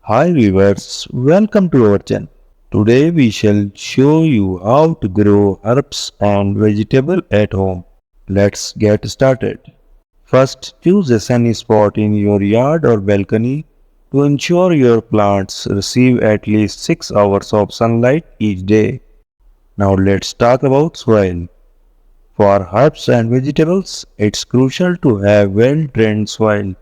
Hi viewers, welcome to our channel. Today we shall show you how to grow herbs and vegetables at home. Let's get started. First, choose a sunny spot in your yard or balcony to ensure your plants receive at least 6 hours of sunlight each day. Now let's talk about soil. For herbs and vegetables, it's crucial to have well-drained soil.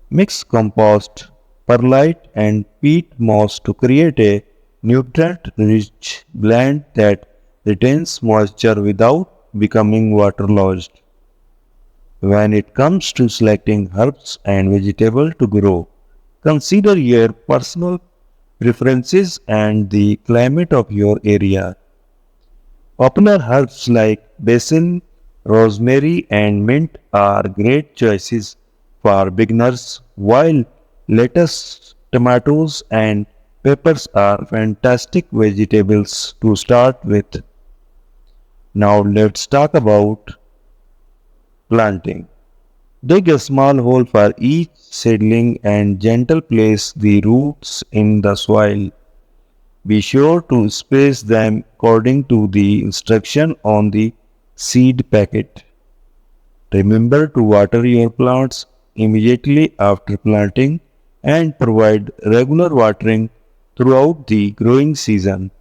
Mix compost, perlite and peat moss to create a nutrient-rich blend that retains moisture without becoming waterlogged. When it comes to selecting herbs and vegetables to grow, consider your personal preferences and the climate of your area. Popular herbs like basil, rosemary, and mint are great choices for beginners, while lettuce, tomatoes, and peppers are fantastic vegetables to start with. Now let's talk about planting. Dig a small hole for each seedling and gentle place the roots in the soil. Be sure to space them according to the instruction on the seed packet. Remember to water your plants immediately after planting and provide regular watering throughout the growing season.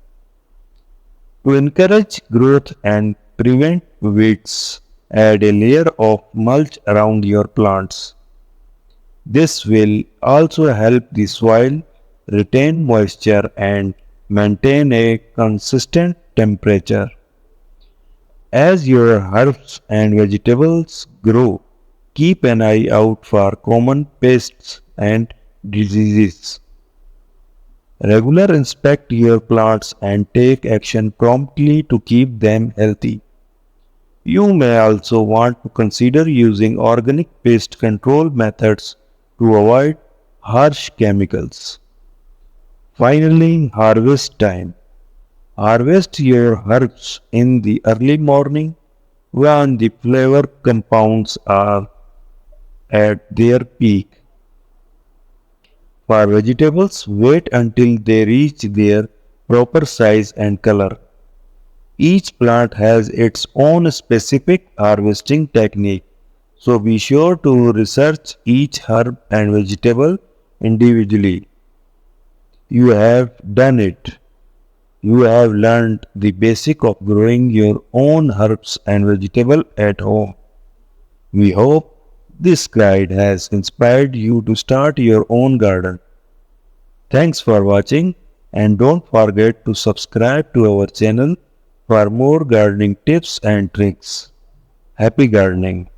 To encourage growth and prevent weeds, add a layer of mulch around your plants. This will also help the soil retain moisture and maintain a consistent temperature. As your herbs and vegetables grow, keep an eye out for common pests and diseases. Regular inspect your plants and take action promptly to keep them healthy. You may also want to consider using organic pest control methods to avoid harsh chemicals. Finally, harvest time. Harvest your herbs in the early morning when the flavor compounds are at their peak. For vegetables, wait until they reach their proper size and color. Each plant has its own specific harvesting technique, so be sure to research each herb and vegetable individually. You have done it. You have learned the basic of growing your own herbs and vegetables at home. We hope this guide has inspired you to start your own garden. Thanks for watching and don't forget to subscribe to our channel for more gardening tips and tricks. Happy gardening!